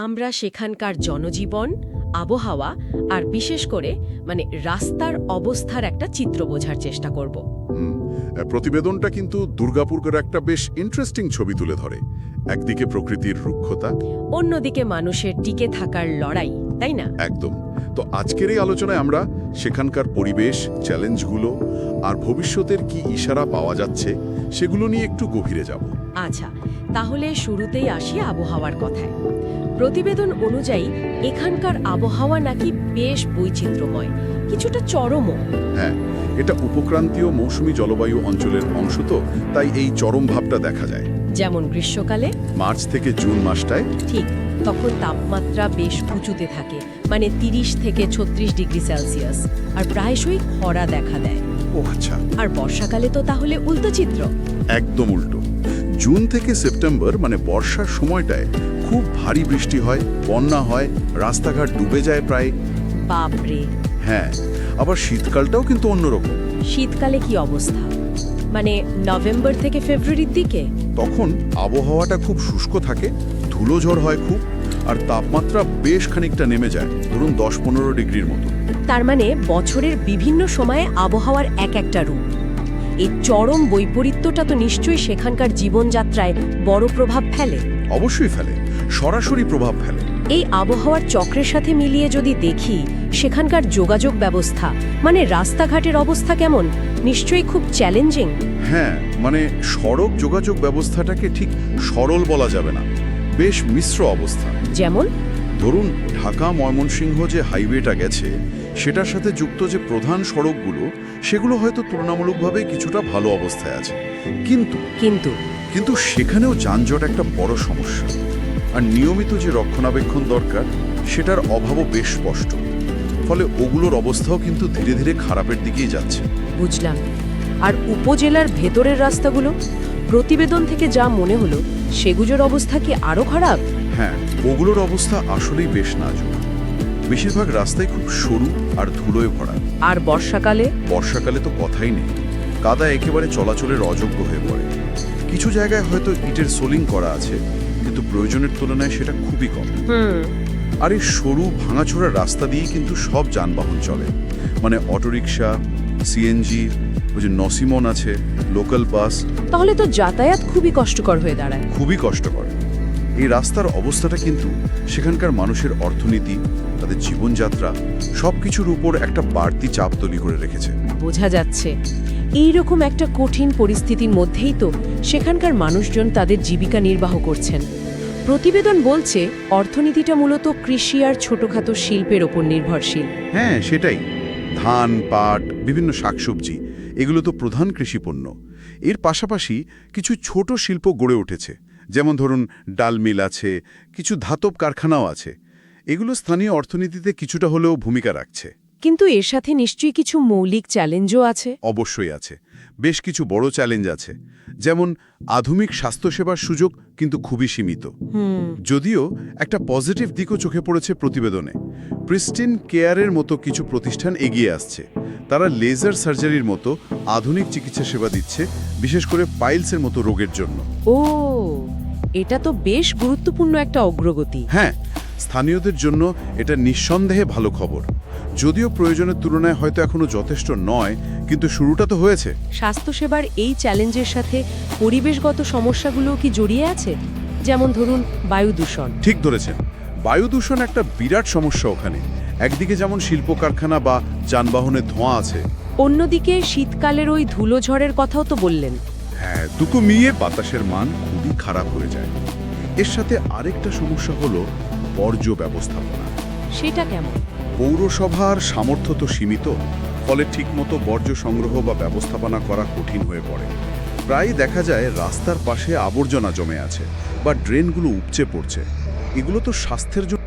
আমরা সেখানকার জনজীবন, আবহাওয়া আর বিশেষ করে রাস্তার অবস্থার একটা চিত্র বোঝার চেষ্টা করব। প্রতিবেদনটা কিন্তু দুর্গাপুরের একটা বেশ ইন্টারেস্টিং ছবি তুলে ধরে। একদিকে প্রকৃতির রুক্ষতা, অন্যদিকে মানুষের টিকে থাকার লড়াই, তাই না? একদম। তো আজকের এই আলোচনায় আমরা সেখানকার পরিবেশ, চ্যালেঞ্জগুলো আর ভবিষ্যতের কি ইশারা পাওয়া যাচ্ছে সেগুলো নিয়ে একটু গভীরে যাব। আচ্ছা, তাহলে শুরুতেই আসি আবহাওয়ার কথায়। প্রতিবেদন অনুযায়ী এখানকার আবহাওয়া নাকি বেশ বৈচিত্র্যময়, কিছুটা চরমও। হ্যাঁ, এটা উপক্রান্তীয় মৌসুমী জলবায়ু অঞ্চলের অংশ, তো তাই এই চরম ভাবটা দেখা যায়। যেমন গ্রীষ্মকালে মার্চ থেকে জুন মাসটায় ঠিক তখন তাপমাত্রা বেশ উঁচুতে থাকে, 30 থেকে 36 ডিগ্রি সেলসিয়াস, আর প্রায়শই খরা দেখা দেয়। ও আচ্ছা, আর বর্ষাকালে তো তাহলে উল্টো চিত্র। একদম উল্টো। জুন থেকে সেপ্টেম্বর বর্ষার সময়টায় খুব ভারী বৃষ্টি হয়, বন্যা হয়, রাস্তাঘাট ডুবে যায় প্রায়। বাপরে! হ্যাঁ, আবার শীতকালটাও কিন্তু অন্যরকম। শীতকালে কি অবস্থা? নভেম্বর থেকে ফেব্রুয়ারির দিকে? তখন আবহাওয়াটা খুব শুষ্ক থাকে, ধুলোঝড় হয় খুব, আর তাপমাত্রা বেশ খানিকটা নেমে যায়, ধরুন 10-15 ডিগ্রির মতো। তার বছরের বিভিন্ন সময়ে আবহাওয়ার এক একটা রূপ। এই চরম বৈপরীত্যটা তো নিশ্চয়ই সেখানকার জীবনযাত্রায় বড় প্রভাব ফেলে। অবশ্যই ফেলে, সরাসরি প্রভাব ফেলে। এই আবহাওয়ার চক্রের সাথে মিলিয়ে যদি দেখি, সেখানকার যোগাযোগ ব্যবস্থা, রাস্তাঘাটের অবস্থা কেমন? নিশ্চয়ই খুব চ্যালেঞ্জিং। হ্যাঁ, সড়ক যোগাযোগ ব্যবস্থাটাকে ঠিক সরল বলা যাবে না, বেশ মিশ্র অবস্থা। যেমন ধরুন, ঢাকা ময়মনসিংহ যে হাইওয়েটা গেছে, সেটার সাথে যুক্ত যে প্রধান সড়কগুলো, সেগুলো হয়তো তুলনামূলকভাবে কিছুটা ভালো অবস্থায় আছে, কিন্তু কিন্তু কিন্তু সেখানেও যানজট একটা বড় সমস্যা। আর নিয়মিত যে রক্ষণাবেক্ষণ দরকার, সেটার অভাবও বেশ স্পষ্ট। ফলে ওগুলোর অবস্থাও কিন্তু ধীরে ধীরে খারাপের দিকেই যাচ্ছে। বুঝলাম। আর উপজেলার ভেতরের রাস্তাগুলো, প্রতিবেদন থেকে যা মনে হলো, সেগুলোর অবস্থা কি আরো খারাপ? হ্যাঁ, ওগুলোর অবস্থা আসলেই বেশ নাজুক। বেশিরভাগ রাস্তায় খুব সরু আর ধুলোয় ভরা। আর বর্ষাকালে তো কথাই নেই, কাদা একেবারে চলাচলের অযোগ্য হয়ে পড়ে। কিছু জায়গায় হয়তো ইটের সোলিং করা আছে, কিন্তু প্রয়োজনের তুলনায় সেটা খুবই কম। আর এই সরু ভাঙাচোরা রাস্তা দিয়েই কিন্তু সব যানবাহন চলে, অটোরিকশা, সিএনজি, ওই যে নসিমন আছে, লোকাল বাস। তাহলে তো যাতায়াত খুবই কষ্টকর হয়ে দাঁড়ায়। খুবই কষ্টকর। এই রাস্তার অবস্থাটা কিন্তু সেখানকার মানুষের অর্থনীতি, তাদের জীবনযাত্রা, সবকিছুর উপর একটা বাড়তি চাপ তৈরি করে রেখেছে। বোঝা যাচ্ছে, এইরকম একটা কঠিন পরিস্থিতির মধ্যেই তো সেখানকার মানুষজন তাদের জীবিকা নির্বাহ করছেন। প্রতিবেদন বলছে অর্থনীতিটা মূলত কৃষি আর ছোটখাটো শিল্পের ওপর নির্ভরশীল। হ্যাঁ, সেটাই। ধান, পাট, বিভিন্ন শাকসবজি, এগুলো তো প্রধান কৃষিপণ্য। এর পাশাপাশি কিছু ছোট শিল্প গড়ে উঠেছে, যেমন ধরুন ডাল মিল আছে, কিছু ধাতব কারখানাও আছে। এগুলো স্থানীয় অর্থনীতিতে কিছুটা হলেও ভূমিকা রাখছে। কিন্তু এর সাথে নিশ্চয়ই কিছু মৌলিক চ্যালেঞ্জও আছে। অবশ্যই আছে, বেশ কিছু বড় চ্যালেঞ্জ আছে। যেমন আধুনিক স্বাস্থ্যসেবার সুযোগ কিন্তু খুবই সীমিত। যদিও একটা পজিটিভ দিকও চোখে পড়েছে প্রতিবেদনে। প্রিস্টিন কেয়ারের মতো কিছু প্রতিষ্ঠান এগিয়ে আসছে। তারা লেজার সার্জারির মতো আধুনিক চিকিৎসা সেবা দিচ্ছে, বিশেষ করে পাইলসের মতো রোগের জন্য। ও, এটা তো বেশ গুরুত্বপূর্ণ একটা অগ্রগতি। হ্যাঁ, স্থানীয়দের জন্য এটা নিঃসন্দেহে ভালো খবর। যদিও প্রয়োজনের তুলনায় হয়তো এখনো যথেষ্ট নয়, কিন্তু শুরুটা তো হয়েছে। স্বাস্থ্যসেবার এই চ্যালেঞ্জের সাথে পরিবেশগত সমস্যাগুলো কি জড়িয়ে আছে? যেমন ধরুন বায়ু দূষণ। ঠিক ধরেছেন, বায়ু দূষণ একটা বিরাট সমস্যা ওখানে। একদিকে যেমন শিল্প কারখানা বা যানবাহনের ধোঁয়া আছে, অন্যদিকে শীতকালের ওই ধুলোঝড়ের কথাও তো বললেন। হ্যাঁ, দুটো মিলিয়ে বাতাসের মান খুবই খারাপ হয়ে যায়। এর সাথে আরেকটা সমস্যা হলো বর্জ্য ব্যবস্থাপনা। সেটা কেমন? পৌরসভার সামর্থ্য তো সীমিত, ফলে ঠিকমতো বর্জ্য সংগ্রহ বা ব্যবস্থাপনা করা কঠিন হয়ে পড়ে। প্রায়ই দেখা যায় রাস্তার পাশে আবর্জনা জমে আছে বা ড্রেনগুলো উপচে পড়ছে। এগুলো তো স্বাস্থ্যের জন্য